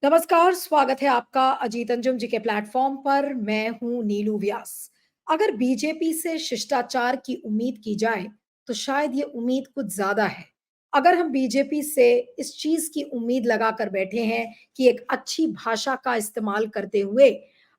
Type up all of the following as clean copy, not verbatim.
नमस्कार, स्वागत है आपका अजीत अंजुम जी के प्लेटफॉर्म पर। मैं हूं नीलू व्यास। अगर बीजेपी से शिष्टाचार की उम्मीद की जाए, तो शायद ये उम्मीद कुछ ज़्यादा है। अगर हम बीजेपी से इस चीज़ की उम्मीद लगाकर बैठे हैं कि एक अच्छी भाषा का इस्तेमाल करते हुए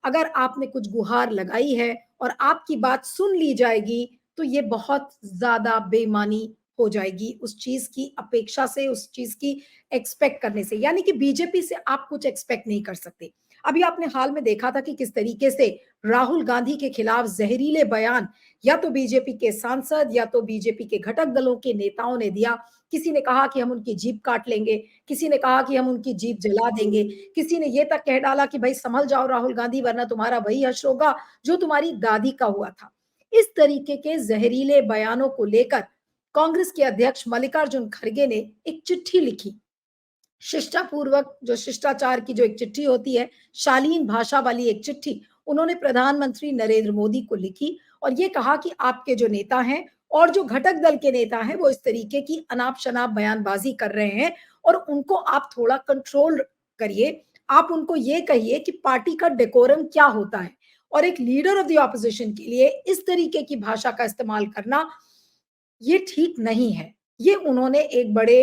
अगर आपने कुछ गुहार लगाई है और आपकी बात सुन ली जाएगी, तो ये बहुत ज़्यादा बेईमानी हो जाएगी उस चीज़ की अपेक्षा से, उस चीज़ की एक्सपेक्ट करने से। यानी कि बीजेपी से आप कुछ एक्सपेक्ट नहीं कर सकते। अभी आपने हाल में देखा था कि किस तरीके से राहुल गांधी के खिलाफ जहरीले बयान या तो बीजेपी के सांसद या तो बीजेपी के घटक दलों के नेताओं ने दिया। किसी ने कहा कि हम उनकी जीभ काट लेंगे, किसी ने कहा कि हम उनकी जीभ जला देंगे, किसी ने ये तक कह डाला कि भाई संभल जाओ राहुल गांधी, वरना तुम्हारा वही हश्र होगा जो तुम्हारी दादी का हुआ था। इस तरीके के जहरीले बयानों को लेकर कांग्रेस के अध्यक्ष मल्लिकार्जुन खड़गे ने एक चिट्ठी लिखी। शिष्टापूर्वक जो शिष्टाचार की जो एक चिट्ठी होती है, शालीन भाषा वाली एक चिट्ठी, उन्होंने प्रधानमंत्री नरेंद्र मोदी को लिखी और ये कहा कि आपके जो नेता हैं और जो घटक दल के नेता हैं, वो इस तरीके की अनाप-शनाप बयानबाज़ी कर रहे हैं और उनको आप थोड़ा कंट्रोल करिए। आप उनको ये कहिए कि पार्टी का डेकोरम क्या होता है और एक लीडर ऑफ द ऑपोजिशन के लिए इस तरीके की भाषा का इस्तेमाल करना ये ठीक नहीं है। ये उन्होंने एक बड़े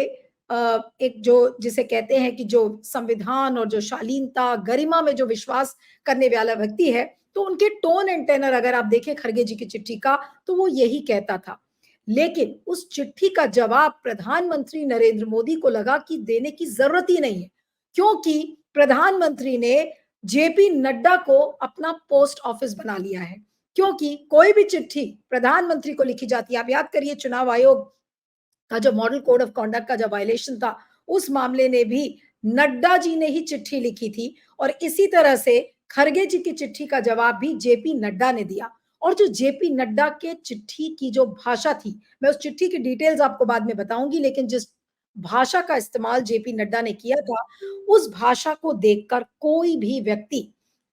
एक जो जिसे कहते हैं कि जो संविधान और जो शालीनता, गरिमा में जो विश्वास करने वाला व्यक्ति है, तो उनके टोन एंड टेनर अगर आप देखें खरगे जी की चिट्ठी का, तो वो यही कहता था। लेकिन उस चिट्ठी का जवाब प्रधानमंत्री नरेंद्र मोदी को लगा कि देने की ज़रूरत ही नहीं है, क्योंकि प्रधानमंत्री ने जेपी नड्डा को अपना पोस्ट ऑफिस बना लिया है। क्योंकि कोई भी चिट्ठी प्रधानमंत्री को लिखी जाती है, आप याद करिए चुनाव आयोग का जो मॉडल कोड ऑफ कंडक्ट का जो वायलेशन था, उस मामले ने भी नड्डा जी ने ही चिट्ठी लिखी थी और इसी तरह से खरगे जी की चिट्ठी का जवाब भी जेपी नड्डा ने दिया। और जो जेपी नड्डा के चिट्ठी की जो भाषा थी, मैं उस चिट्ठी की डिटेल्स आपको बाद में बताऊंगी, लेकिन जिस भाषा का इस्तेमाल जेपी नड्डा ने किया था, उस भाषा को देखकर कोई भी व्यक्ति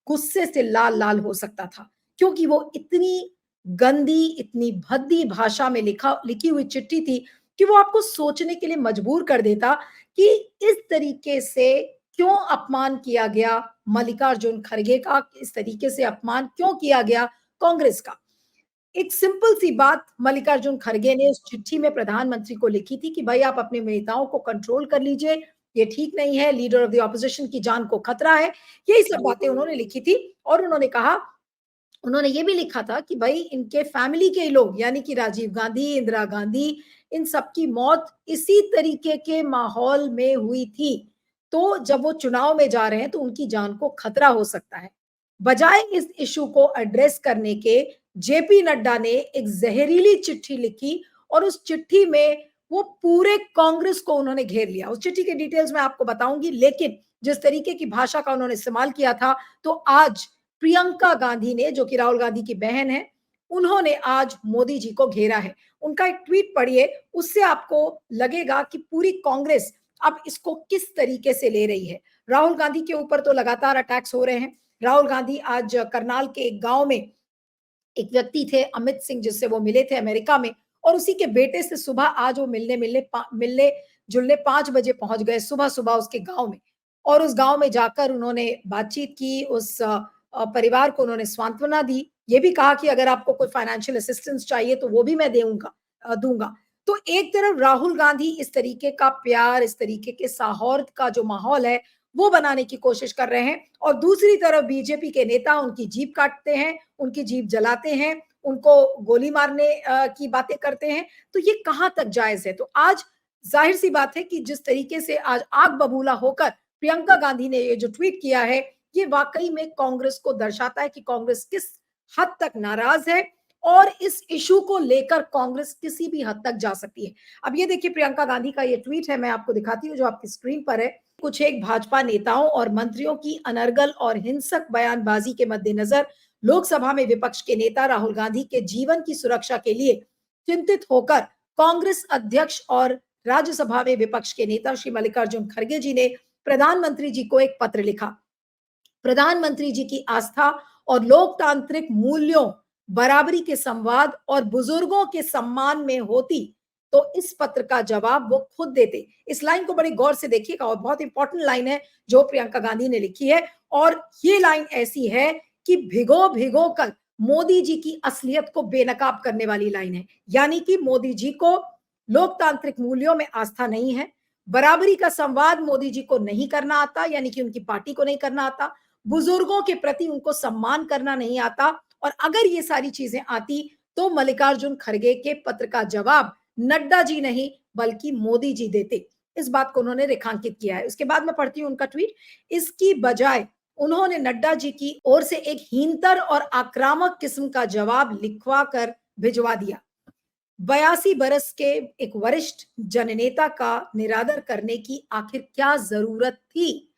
गुस्से से लाल लाल हो सकता था, क्योंकि वो इतनी गंदी, इतनी भद्दी भाषा में लिखी हुई चिट्ठी थी कि वो आपको सोचने के लिए मजबूर कर देता कि इस तरीके से क्यों अपमान किया गया मल्लिकार्जुन खड़गे का, इस तरीके से अपमान क्यों किया गया कांग्रेस का। एक सिंपल सी बात मल्लिकार्जुन खड़गे ने उस चिट्ठी में प्रधानमंत्री को लिखी थी कि भाई आप अपने नेताओं को कंट्रोल कर लीजिए, ये ठीक नहीं है, लीडर ऑफ द ऑपोजिशन की जान को खतरा है। यही सब बातें उन्होंने लिखी थी और उन्होंने कहा, उन्होंने ये भी लिखा था कि भाई इनके फैमिली के लोग यानी कि राजीव गांधी, इंदिरा गांधी, इन सबकी मौत इसी तरीके के माहौल में हुई थी। तो जब वो चुनाव में जा रहे हैं तो उनकी जान को खतरा हो सकता है। बजाय इस इश्यू को एड्रेस करने के जेपी नड्डा ने एक जहरीली चिट्ठी लिखी और उस चिट्ठी में वो पूरे कांग्रेस को उन्होंने घेर लिया। उस चिट्ठी के डिटेल्स मैं आपको बताऊंगी, लेकिन जिस तरीके की भाषा का उन्होंने इस्तेमाल किया था, तो आज प्रियंका गांधी ने, जो कि राहुल गांधी की बहन है, उन्होंने आज मोदी जी को घेरा है। उनका एक ट्वीट पढ़िए, उससे आपको लगेगा कि पूरी कांग्रेस अब इसको किस तरीके से ले रही है। राहुल गांधी के ऊपर तो लगातार अटैक्स हो रहे हैं। राहुल गांधी आज करनाल के एक गांव में एक व्यक्ति थे अमित सिंह, जिससे वो मिले थे अमेरिका में, और उसी के बेटे से सुबह आज वो मिलने जुलने 5 बजे पहुंच गए सुबह सुबह उसके गांव में। और उस गांव में जाकर उन्होंने बातचीत की, उस परिवार को उन्होंने सांत्वना दी, ये भी कहा कि अगर आपको कोई फाइनेंशियल असिस्टेंस चाहिए तो वो भी मैं दूंगा। तो एक तरफ राहुल गांधी इस तरीके का प्यार, इस तरीके के सौहार्द का जो माहौल है वो बनाने की कोशिश कर रहे हैं, और दूसरी तरफ बीजेपी के नेता उनकी जीभ काटते हैं, उनकी जीभ जलाते हैं, उनको गोली मारने की बातें करते हैं। तो ये कहाँ तक जायज है? तो आज जाहिर सी बात है कि जिस तरीके से आज आग बबूला होकर प्रियंका गांधी ने ये जो ट्वीट किया है, ये वाकई में कांग्रेस को दर्शाता है कि कांग्रेस किस हद तक नाराज है और इस इशू को लेकर कांग्रेस किसी भी हद तक जा सकती है। अब ये देखिए प्रियंका गांधी का ये ट्वीट है, मैं आपको दिखाती हूँ जो आपकी स्क्रीन पर है। कुछ एक भाजपा नेताओं और मंत्रियों की अनर्गल और हिंसक बयानबाजी के मद्देनजर लोकसभा में विपक्ष के नेता राहुल गांधी के जीवन की सुरक्षा के लिए चिंतित होकर कांग्रेस अध्यक्ष और राज्यसभा में विपक्ष के नेता श्री मल्लिकार्जुन खड़गे जी ने प्रधानमंत्री जी को एक पत्र लिखा। प्रधानमंत्री जी की आस्था और लोकतांत्रिक मूल्यों, बराबरी के संवाद और बुजुर्गों के सम्मान में होती तो इस पत्र का जवाब वो खुद देते। इस लाइन को बड़ी गौर से देखिएगा और बहुत इंपॉर्टेंट लाइन है जो प्रियंका गांधी ने लिखी है और ये लाइन ऐसी है कि भिगो-भिगो कर मोदी जी की असलियत को बेनकाब करने वाली लाइन है। यानी कि मोदी जी को लोकतांत्रिक मूल्यों में आस्था नहीं है, बराबरी का संवाद मोदी जी को नहीं करना आता, यानी कि उनकी पार्टी को नहीं करना आता, बुजुर्गों के प्रति उनको सम्मान करना नहीं आता और अगर ये सारी चीजें आती तो मल्लिकार्जुन खड़गे के पत्र का जवाब नड्डा जी नहीं बल्कि मोदी जी देते। इस बात को उन्होंने रेखांकित किया है। उसके बाद मैं पढ़ती हूँ उनका ट्वीट। इसकी बजाय उन्होंने नड्डा जी की ओर से एक हीनतर और आक्रामक किस्म का जवाब लिखवा कर भिजवा दिया। 82 बरस के एक वरिष्ठ जननेता का निरादर करने की आखिर क्या जरूरत थी?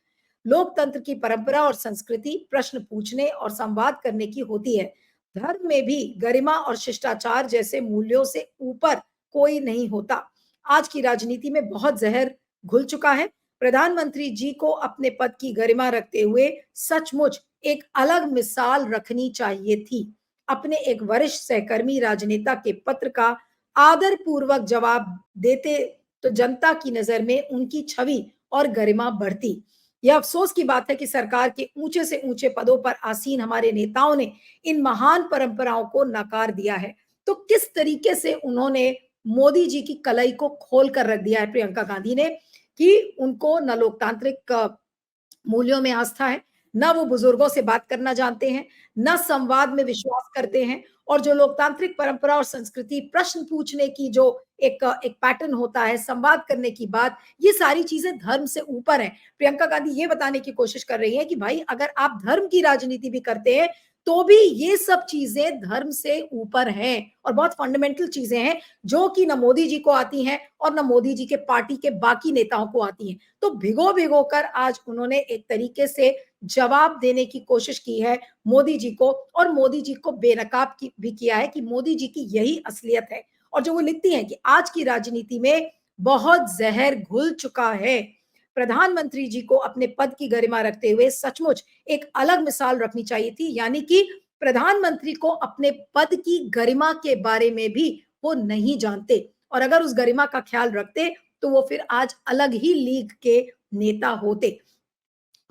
लोकतंत्र की परंपरा और संस्कृति प्रश्न पूछने और संवाद करने की होती है। धर्म में भी गरिमा और शिष्टाचार जैसे मूल्यों से ऊपर कोई नहीं होता। आज की राजनीति में बहुत जहर घुल चुका है। प्रधानमंत्री जी को अपने पद की गरिमा रखते हुए सचमुच एक अलग मिसाल रखनी चाहिए थी। अपने एक वरिष्ठ सहकर्मी राजनेता के पत्र का आदर पूर्वक जवाब देते तो जनता की नजर में उनकी छवि और गरिमा बढ़ती। यह अफसोस की बात है कि सरकार के ऊंचे से ऊंचे पदों पर आसीन हमारे नेताओं ने इन महान परंपराओं को नकार दिया है। तो किस तरीके से उन्होंने मोदी जी की कलई को खोल कर रख दिया है प्रियंका गांधी ने कि उनको न लोकतांत्रिक मूल्यों में आस्था है, ना वो बुजुर्गों से बात करना जानते हैं, ना संवाद में विश्वास करते हैं और जो लोकतांत्रिक परंपरा और संस्कृति प्रश्न पूछने की जो एक पैटर्न होता है, संवाद करने की बात, ये सारी चीजें धर्म से ऊपर हैं। प्रियंका गांधी ये बताने की कोशिश कर रही है कि भाई अगर आप धर्म की राजनीति भी करते हैं तो भी ये सब चीजें धर्म से ऊपर हैं और बहुत फंडामेंटल चीजें हैं जो कि न मोदी जी को आती हैं और न मोदी जी के पार्टी के बाकी नेताओं को आती हैं। तो भिगो भिगो कर आज उन्होंने एक तरीके से जवाब देने की कोशिश की है मोदी जी को और मोदी जी को बेनकाब भी किया है कि मोदी जी की यही असलियत है। और जो वो लिखती हैं कि आज की राजनीति में बहुत जहर घुल चुका है। प्रधानमंत्री जी को अपने पद की गरिमा रखते हुए सचमुच एक अलग मिसाल रखनी चाहिए थी, यानी कि प्रधानमंत्री को अपने पद की गरिमा के बारे में भी वो नहीं जानते और अगर उस गरिमा का ख्याल रखते तो वो फिर आज अलग ही लीग के नेता होते।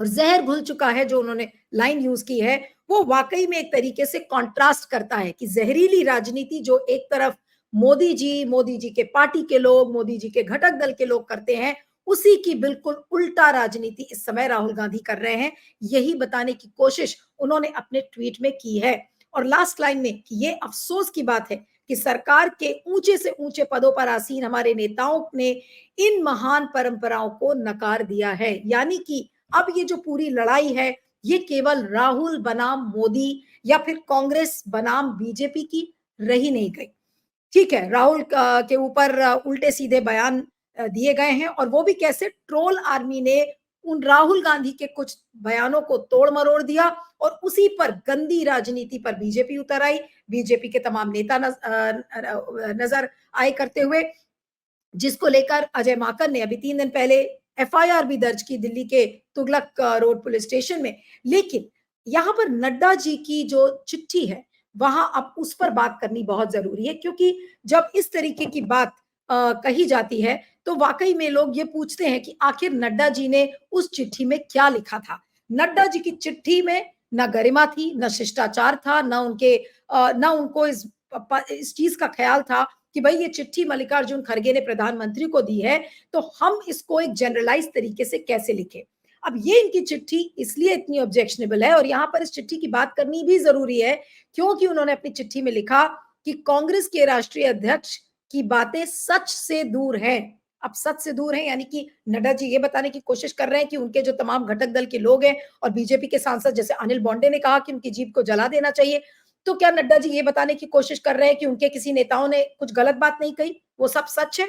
और जहर घुल चुका है जो उन्होंने लाइन यूज की है वो वाकई में एक तरीके से कॉन्ट्रास्ट करता है कि जहरीली राजनीति जो एक तरफ मोदी जी के पार्टी के लोग, मोदी जी के घटक दल के लोग करते हैं, उसी की बिल्कुल उल्टा राजनीति इस समय राहुल गांधी कर रहे हैं। यही बताने की कोशिश उन्होंने अपने ट्वीट में की है। और लास्ट लाइन में कि ये अफसोस की बात है कि सरकार के ऊंचे से ऊंचे पदों पर आसीन हमारे नेताओं ने इन महान परंपराओं को नकार दिया है। यानी कि अब ये जो पूरी लड़ाई है ये केवल राहुल बनाम मोदी या फिर कांग्रेस बनाम बीजेपी की रही नहीं गई। ठीक है, राहुल के ऊपर उल्टे सीधे बयान दिए गए हैं और वो भी कैसे ट्रोल आर्मी ने उन राहुल गांधी के कुछ बयानों को तोड़ मरोड़ दिया और उसी पर गंदी राजनीति पर बीजेपी उतर आई। बीजेपी के तमाम नेता नजर आए करते हुए, जिसको लेकर अजय माकन ने अभी 3 दिन पहले एफआईआर भी दर्ज की दिल्ली के तुगलक रोड पुलिस स्टेशन में। लेकिन यहाँ पर नड्डा जी की जो चिट्ठी है वहां अब उस पर बात करनी बहुत जरूरी है क्योंकि जब इस तरीके की बात कही जाती है तो वाकई में लोग ये पूछते हैं कि आखिर नड्डा जी ने उस चिट्ठी में क्या लिखा था। नड्डा जी की चिट्ठी में न गरिमा थी, न शिष्टाचार था, न उनको इस चीज का ख्याल था कि भाई ये चिट्ठी मल्लिकार्जुन खड़गे ने प्रधानमंत्री को दी है तो हम इसको एक जनरलाइज तरीके से कैसे लिखें। अब ये इनकी चिट्ठी इसलिए इतनी ऑब्जेक्शनेबल है और यहाँ पर इस चिट्ठी की बात करनी भी जरूरी है क्योंकि उन्होंने अपनी चिट्ठी में लिखा कि कांग्रेस के राष्ट्रीय अध्यक्ष की बातें सच से दूर हैं। अब सच से दूर हैं यानी कि नड्डा जी ये बताने की कोशिश कर रहे हैं कि उनके जो तमाम घटक दल के लोग हैं और बीजेपी के सांसद जैसे अनिल बोंडे ने कहा कि उनकी जीप को जला देना चाहिए, तो क्या नड्डा जी ये बताने की कोशिश कर रहे हैं कि उनके किसी नेताओं ने कुछ गलत बात नहीं कही, वो सब सच है?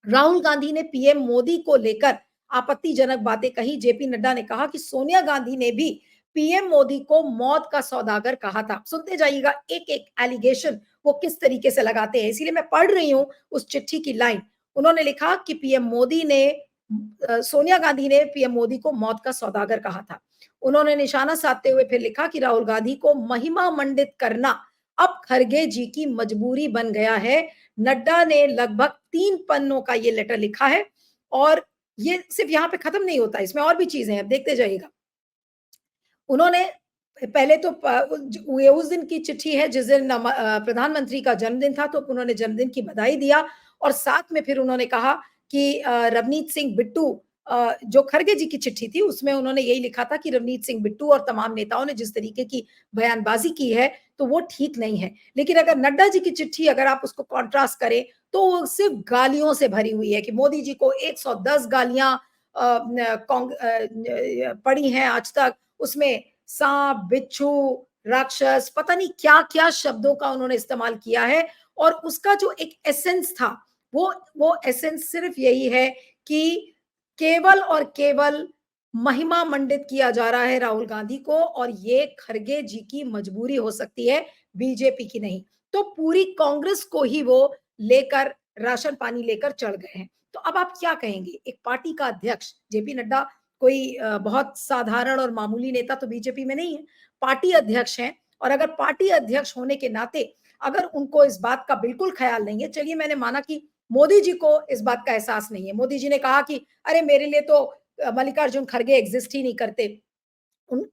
राहुल गांधी ने पीएम मोदी को लेकर आपत्तिजनक बातें कही। जेपी नड्डा ने कहा कि सोनिया गांधी ने भी पीएम मोदी को मौत का सौदागर कहा था। सुनते जाइएगा एक एक एलिगेशन वो किस तरीके से लगाते हैं। इसीलिए मैं पढ़ रही हूं उस चिट्ठी की लाइन। उन्होंने लिखा कि पीएम मोदी ने सोनिया गांधी ने पीएम मोदी को मौत का सौदागर कहा था। उन्होंने निशाना साधते हुए फिर लिखा कि राहुल गांधी को महिमा मंडित करना अब खरगे जी की मजबूरी बन गया है। नड्डा ने लगभग 3 पन्नों का ये लेटर लिखा है और ये सिर्फ यहाँ पे खत्म नहीं होता, इसमें और भी चीज़ें हैं, देखते जाइएगा। उन्होंने पहले तो ये उस दिन की चिट्ठी है जिस दिन प्रधानमंत्री का जन्मदिन था, तो उन्होंने जन्मदिन की बधाई दिया और साथ में फिर उन्होंने कहा कि रवनीत सिंह बिट्टू, जो खरगे जी की चिट्ठी थी उसमें उन्होंने यही लिखा था कि रवनीत सिंह बिट्टू और तमाम नेताओं ने जिस तरीके की बयानबाजी की है, तो वो ठीक नहीं है। लेकिन अगर नड्डा जी की चिट्ठी अगर आप उसको कॉन्ट्रास्ट करें, तो वो सिर्फ गालियों से भरी हुई है कि मोदी जी को 110 गालियाँ पड़ी हैं आज तक। उसमें सांप, बिच्छू, राक्षस, पता नहीं क्या-क्या शब्दों का उन्होंने इस्तेमाल किया है और उसका जो एक एसेंस था, वो एसेंस सिर्फ यही है कि केवल और केवल महिमा मंडित किया जा रहा है राहुल गांधी को और ये खरगे जी की मजबूरी हो सकती है, बीजेपी की नहीं। तो पूरी कांग्रेस को ही वो लेकर राशन पानी लेकर चढ़ गए हैं। तो अब आप क्या कहेंगे? एक पार्टी का अध्यक्ष जेपी नड्डा कोई बहुत साधारण और मामूली नेता तो बीजेपी में नहीं है, पार्टी अध्यक्ष हैं और अगर पार्टी अध्यक्ष होने के नाते अगर उनको इस बात का बिल्कुल ख्याल नहीं है, चलिए मैंने माना कि मोदी जी को इस बात का एहसास नहीं है। मोदी जी ने कहा कि अरे मेरे लिए तो मल्लिकार्जुन खड़गे एग्जिस्ट ही नहीं करते।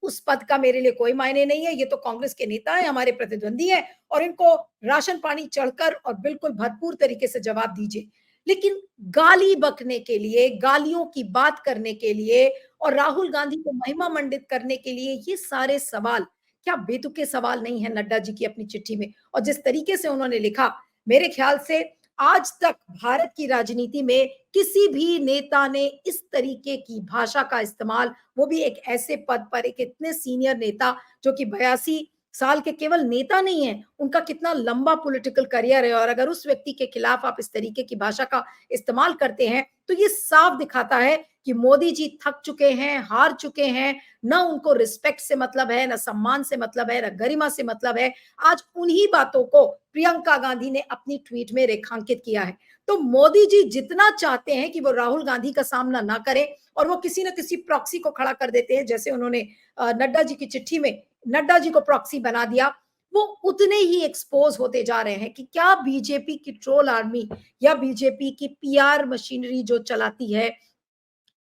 उस पद का मेरे लिए कोई मायने नहीं है, ये तो कांग्रेस के नेता हैं, हमारे प्रतिद्वंदी हैं और इनको राशन पानी चढ़कर और बिल्कुल भरपूर तरीके से जवाब दीजिए। लेकिन गाली बकने के लिए, गालियों की बात करने के लिए और राहुल गांधी को महिमा मंडित करने के लिए ये सारे सवाल क्या बेतुके सवाल नहीं है नड्डा जी की अपनी चिट्ठी में? और जिस तरीके से उन्होंने लिखा, मेरे ख्याल से आज तक भारत की राजनीति में किसी भी नेता ने इस तरीके की भाषा का इस्तेमाल, वो भी एक ऐसे पद पर, एक इतने सीनियर नेता जो कि 82 साल के केवल नेता नहीं है, उनका कितना लंबा पॉलिटिकल करियर है और अगर उस व्यक्ति के खिलाफ आप इस तरीके की भाषा का इस्तेमाल करते हैं, तो ये साफ दिखाता है कि मोदी जी थक चुके हैं, हार चुके हैं, ना उनको रिस्पेक्ट से मतलब है, ना सम्मान से मतलब है, ना गरिमा से मतलब है। आज उन्हीं बातों को प्रियंका गांधी ने अपनी ट्वीट में रेखांकित किया है। तो मोदी जी जितना चाहते हैं कि वो राहुल गांधी का सामना ना करें और वो किसी न किसी प्रॉक्सी को खड़ा कर देते हैं, जैसे उन्होंने नड्डा जी की चिट्ठी में नड्डा जी को प्रॉक्सी बना दिया, वो उतने ही एक्सपोज होते जा रहे हैं कि क्या बीजेपी की ट्रोल आर्मी या बीजेपी की पीआर मशीनरी जो चलाती है,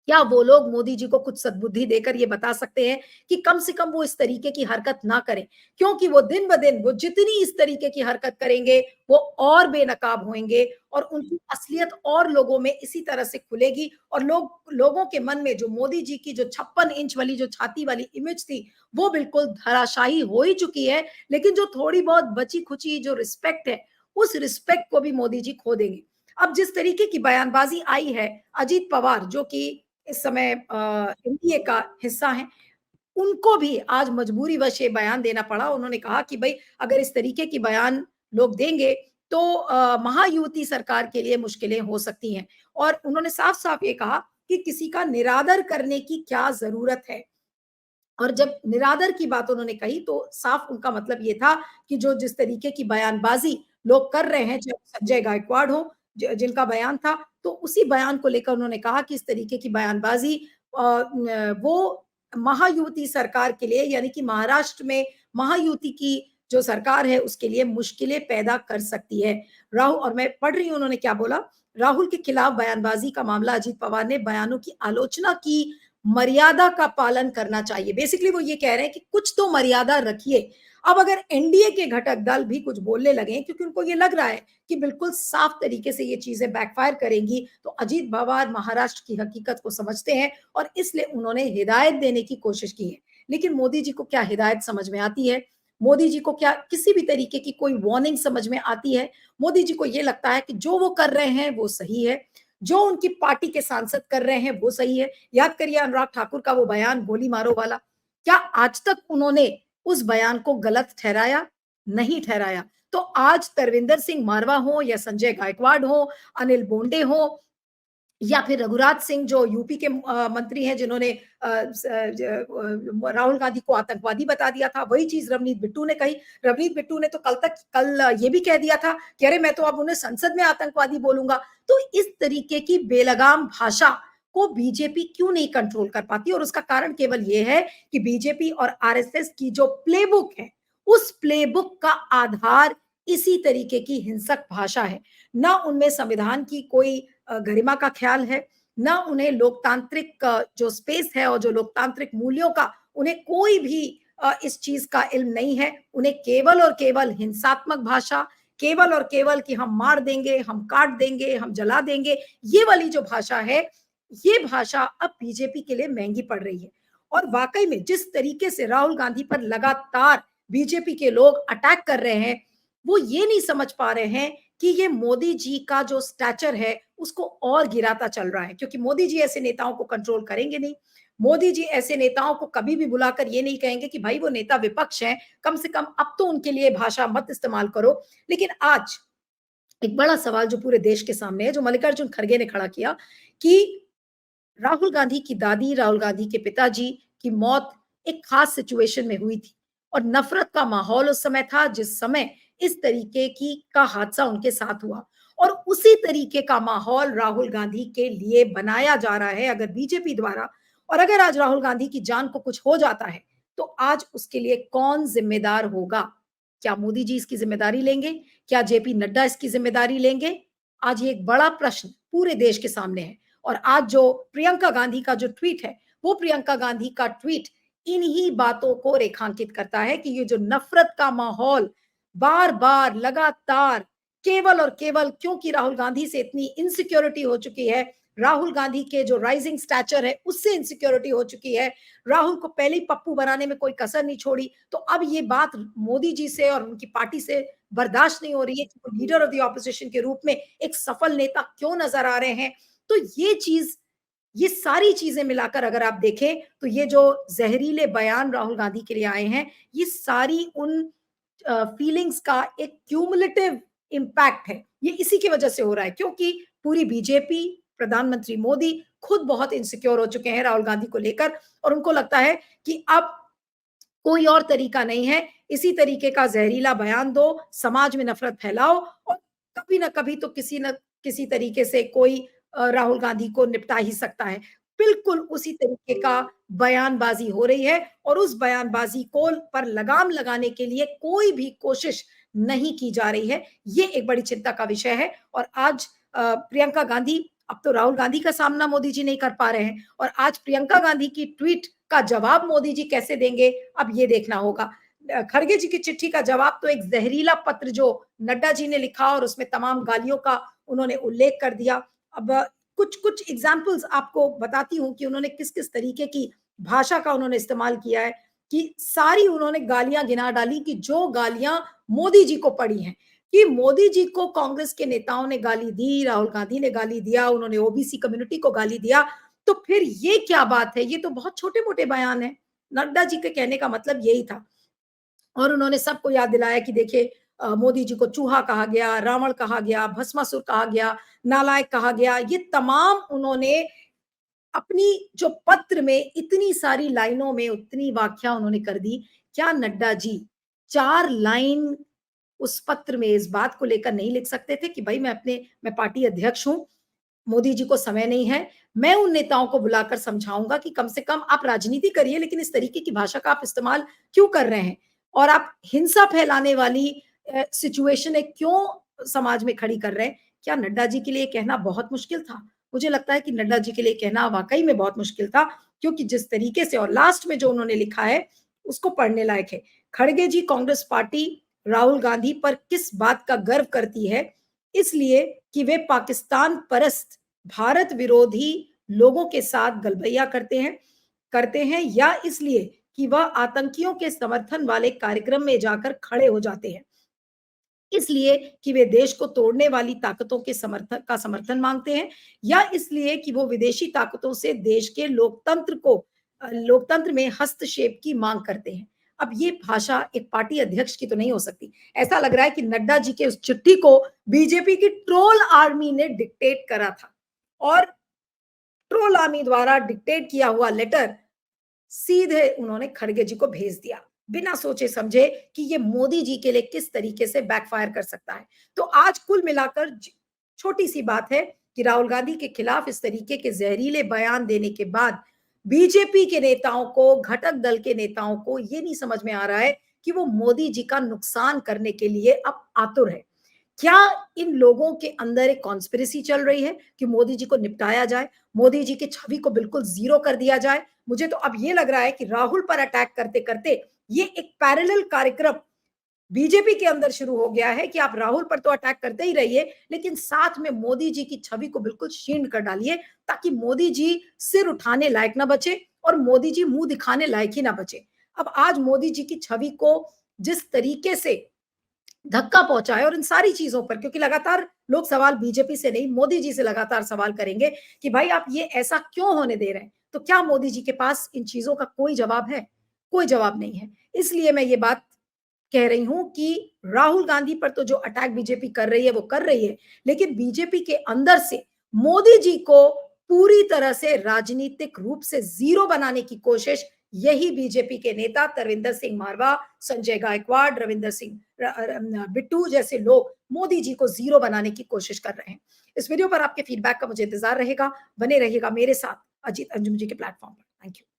क्या वो लोग मोदी जी को कुछ सद्बुद्धि देकर ये बता सकते हैं कि कम से कम वो इस तरीके की हरकत ना करें? क्योंकि वो दिन ब दिन वो जितनी इस तरीके की हरकत करेंगे, वो और बेनकाब होंगे और उनकी असलियत और लोगों में इसी तरह से खुलेगी और लोगों के मन में जो मोदी जी की जो 56 इंच वाली जो छाती वाली इमेज थी, वो बिल्कुल धराशायी हो ही चुकी है। लेकिन जो थोड़ी बहुत बची-खुची जो रिस्पेक्ट है, उस रिस्पेक्ट को भी मोदी जी खो देंगे। अब जिस तरीके की बयानबाज़ी आई है, अजीत पवार जो कि इस समय एनडीए का हिस्सा हैं, उनको भी आज मजबूरीवश ये बयान देना पड़ा। उन्होंने कहा कि भई अगर इस तरीके की बयान लोग देंगे तो महायुति सरकार के लिए मुश्किलें हो सकती हैं और उन्होंने साफ-साफ ये कहा कि किसी का निरादर करने की क्या ज़रूरत है। और जब निरादर की बात उन्होंने कही तो साफ उनका मतलब ये था कि जो जिस तरीके की बयानबाज़ी लोग कर रहे हैं, चाहे संजय गायकवाड़ हो जिनका बयान था, तो उसी बयान को लेकर उन्होंने कहा कि इस तरीके की बयानबाज़ी वो महायुति सरकार के लिए यानी कि महाराष्ट्र में महायुति की जो सरकार है उसके लिए मुश्किलें पैदा कर सकती है। राहुल और मैं पढ़ रही हूँ उन्होंने क्या बोला, राहुल के खिलाफ बयानबाज़ी का मामला अजीत पवार ने बयानों की आलोचना की, मर्यादा का पालन करना चाहिए। बेसिकली वो ये कह रहे हैं कि कुछ तो मर्यादा रखिए। अब अगर एनडीए के घटक दल भी कुछ बोलने लगे क्योंकि उनको ये लग रहा है कि बिल्कुल साफ तरीके से ये चीजें बैकफायर करेंगी, तो अजीत पवार महाराष्ट्र की हकीकत को समझते हैं और इसलिए उन्होंने हिदायत देने की कोशिश की है। लेकिन मोदी जी को क्या हिदायत समझ में आती है? मोदी जी को क्या किसी भी तरीके की कोई वार्निंग समझ में आती है? मोदी जी को ये लगता है कि जो वो कर रहे हैं वो सही है, जो उनकी पार्टी के सांसद कर रहे हैं वो सही है। याद करिए अनुराग ठाकुर का वो बयान गोली मारो वाला, क्या आज तक उन्होंने उस बयान को गलत ठहराया? नहीं ठहराया। तो आज तरविंदर सिंह मारवा हो या संजय गायकवाड़ हो, अनिल बोंडे हो या फिर रघुराज सिंह जो यूपी के मंत्री हैं जिन्होंने राहुल गांधी को आतंकवादी बता दिया था, वही चीज रवनीत बिट्टू ने कही। रवनीत बिट्टू ने तो कल ये भी कह दिया था कि अरे मैं तो अब उन्हें संसद में आतंकवादी बोलूंगा। तो इस तरीके की बेलगाम भाषा को बीजेपी क्यों नहीं कंट्रोल कर पाती और उसका कारण केवल ये है कि बीजेपी और आरएसएस की जो प्लेबुक है, उस प्लेबुक का आधार इसी तरीके की हिंसक भाषा है। ना उनमें संविधान की कोई गरिमा का ख्याल है, ना उन्हें लोकतांत्रिक जो स्पेस है और जो लोकतांत्रिक मूल्यों का उन्हें कोई भी इस चीज़ का इल्म नहीं है। उन्हें केवल और केवल हिंसात्मक भाषा, केवल और केवल कि हम मार देंगे, हम काट देंगे, हम जला देंगे, ये वाली जो भाषा है, ये भाषा अब बीजेपी के लिए महँगी पड़ रही है। और वाक़ई में जिस तरीके से राहुल गांधी पर लगातार बीजेपी के लोग अटैक कर रहे हैं, वो ये नहीं समझ पा रहे हैं कि ये मोदी जी का जो स्टैचर है, उसको और गिराता चल रहा है, क्योंकि मोदी जी ऐसे नेताओं को कंट्रोल करेंगे नहीं। मोदी जी ऐसे नेताओं को कभी भी बुलाकर ये नहीं कहेंगे कि भाई वो नेता विपक्ष हैं, कम से कम अब तो उनके लिए भाषा मत इस्तेमाल करो। लेकिन आज एक बड़ा सवाल जो पूरे देश के सामने है, जो मल्लिकार्जुन खड़गे ने खड़ा किया कि राहुल गांधी की दादी, राहुल गांधी के पिताजी की मौत एक खास सिचुएशन में हुई थी और नफरत का माहौल उस समय था जिस समय इस तरीके की का हादसा उनके साथ हुआ। और उसी तरीके का माहौल राहुल गांधी के लिए बनाया जा रहा है अगर बीजेपी द्वारा। और अगर आज राहुल गांधी की जान को कुछ हो जाता है, तो आज उसके लिए कौन जिम्मेदार होगा? क्या मोदी जी इसकी जिम्मेदारी लेंगे? क्या जेपी नड्डा इसकी जिम्मेदारी लेंगे? आज ये एक बड़ा प्रश्न पूरे देश के सामने है। और आज जो प्रियंका गांधी का जो ट्वीट है, वो प्रियंका गांधी का ट्वीट इन्हीं बातों को रेखांकित करता है कि ये जो नफरत का माहौल बार-बार लगातार केवल और केवल क्योंकि राहुल गांधी से इतनी इनसिक्योरिटी हो चुकी है, राहुल गांधी के जो राइजिंग स्टैचर है, उससे इनसिक्योरिटी हो चुकी है, राहुल को पहले ही पप्पू बनाने में कोई कसर नहीं छोड़ी, तो अब ये बात मोदी जी से और उनकी पार्टी से बर्दाश्त नहीं हो रही है कि वो लीडर ऑफ द ऑपोजिशन के रूप में एक सफल नेता क्यों नजर आ रहे हैं। तो ये सारी चीजें मिलाकर अगर आप देखें तो ये जो जहरीले बयान राहुल गांधी के लिए आए हैं, ये सारी उन फीलिंग्स का एक क्यूमुलेटिव इम्पैक्ट है। ये इसी की वजह से हो रहा है क्योंकि पूरी बीजेपी, प्रधानमंत्री मोदी खुद बहुत इनसिक्योर हो चुके हैं राहुल गांधी को लेकर और उनको लगता है कि अब कोई और तरीका नहीं है, इसी तरीके का ज़हरीला बयान दो, समाज में नफ़रत फैलाओ और कभी न कभी तो किसी न किसी तरीके से कोई राहुल गांधी को निपटा ही सकता है। बिल्कुल उसी तरीके का बयानबाज़ी हो रही है और उस बयानबाज़ी को पर लगाम लगाने के लिए कोई भी कोशिश नहीं की जा रही है। ये एक बड़ी चिंता का विषय है और आज प्रियंका गांधी अब तो राहुल गांधी का सामना मोदी जी नहीं कर पा रहे हैं और आज प्रियंका गांधी की ट्वीट का जवाब मोदी जी कैसे देंगे, अब ये देखना होगा। खड़गे जी की चिट्ठी का जवाब तो एक ज़हरीला पत्र जो नड्डा जी ने लिखा और उसमें तमाम गालियों का उन्होंने उल्लेख कर दिया। अब कुछ-कुछ एग्ज़ाम्पल्स आपको बताती हूँ कि उन्होंने किस-किस तरीके की भाषा का उन्होंने इस्तेमाल किया है, कि सारी उन्होंने गालियाँ गिना डाली कि जो गालियाँ मोदी जी को पड़ी हैं, कि मोदी जी को कांग्रेस के नेताओं ने गाली दी, राहुल गांधी ने गाली दिया, उन्होंने ओबीसी कम्युनिटी को गाली दिया, तो फिर ये क्या बात है? ये तो बहुत छोटे-मोटे बयान हैं। नड्डा जी के कहने का मतलब यही था। और उन्होंने सबको याद दिलाया कि देखिए मोदी जी को चूहा कहा गया, रावण कहा गया, भस्मासुर कहा गया, नालायक कहा गया। ये तमाम उन्होंने अपनी जो पत्र में इतनी सारी लाइनों में उतनी व्याख्या उन्होंने कर दी। क्या नड्डा जी 4 लाइन उस पत्र में इस बात को लेकर नहीं लिख सकते थे कि भई मैं पार्टी अध्यक्ष हूँ, मोदी जी को समय नहीं है। मैं उन नेताओं को बुलाकर समझाऊँगा कि कम से कम आप राजनीति करिए, लेकिन इस तरीके की भाषा का आप इस्तेमाल क्यों कर रहे हैं? और आप हिंसा फैलाने वाली सिचुएशनें क्यों समाज में खड़ी कर रहे हैं? क्या नड्डा जी के लिए कहना बहुत मुश्किल था? मुझे लगता है कि नड्डा जी के लिए कहना वाक़ई में बहुत मुश्किल था, क्योंकि जिस तरीके से और लास्ट में जो उन्होंने लिखा है, उसको पढ़ने लायक है। खड़गे जी कांग्रेस पार्टी राहुल गांधी पर किस बात का गर्व करती है? इसलिए कि वे पाकिस्तान परस्त भारत विरोधी लोगों के साथ गलबैया करते हैं या इसलिए कि वह आतंकियों के समर्थन वाले कार्यक्रम में जाकर खड़े हो जाते हैं। इसलिए कि वे देश को तोड़ने वाली ताकतों के समर्थन मांगते हैं या इसलिए कि वो विदेशी ताकतों से देश के लोकतंत्र में हस्तक्षेप की मांग करते हैं। अब ये भाषा एक पार्टी अध्यक्ष की तो नहीं हो सकती। ऐसा लग रहा है कि नड्डा जी के उस चिट्ठी को बीजेपी की ट्रोल आर्मी ने डिक्टेट करा था और ट्रोल आर्मी द्वारा डिक्टेट किया हुआ लेटर सीधे उन्होंने खड़गे जी को भेज दिया, बिना सोचे समझे कि ये मोदी जी के लिए किस तरीके से बैकफायर कर सकता है। तो आज कुल मिलाकर छोटी-सी बात है कि राहुल गांधी के खिलाफ इस तरीके के ज़हरीले बयान देने के बाद बीजेपी के नेताओं को, घटक दल के नेताओं को ये नहीं समझ में आ रहा है कि वो मोदी जी का नुकसान करने के लिए अब आतुर है। क्या इन लोगों के अंदर एक कॉन्स्पिरेसी चल रही है कि मोदी जी को निपटाया जाए, मोदी जी की छवि को बिल्कुल ज़ीरो कर दिया जाए? मुझे तो अब ये लग रहा है कि राहुल पर अटैक करते-करते ये एक पैरेलल कार्यक्रम बीजेपी के अंदर शुरू हो गया है कि आप राहुल पर तो अटैक करते ही रहिए, लेकिन साथ में मोदी जी की छवि को बिल्कुल क्षीण कर डालिए, ताकि मोदी जी सिर उठाने लायक ना बचे और मोदी जी मुँह दिखाने लायक ही ना बचे। अब आज मोदी जी की छवि को जिस तरीके से धक्का पहुँचा है और इन सारी चीज़ों पर, क्योंकि लगातार लोग सवाल बीजेपी से नहीं, मोदी जी से लगातार सवाल करेंगे कि भाई आप ये ऐसा क्यों होने दे रहे हैं? तो क्या मोदी जी के पास इन चीज़ों का कोई जवाब है? कोई जवाब नहीं है। इसलिए मैं ये बात कह रही हूँ कि राहुल गांधी पर तो जो अटैक बीजेपी कर रही है, वो कर रही है, लेकिन बीजेपी के अंदर से मोदी जी को पूरी तरह से राजनीतिक रूप से ज़ीरो बनाने की कोशिश यही बीजेपी के नेता तरविंदर सिंह मारवा, संजय गायकवाड़, रविंदर सिंह बिट्टू जैसे लोग मोदी जी को ज़ीरो बनाने की कोशिश कर रहे हैं। इस वीडियो पर आपके फीडबैक का मुझे इंतज़ार रहेगा। बने रहिएगा मेरे साथ अजीत अंजुम जी के प्लेटफ़ॉर्म पर। Thank you.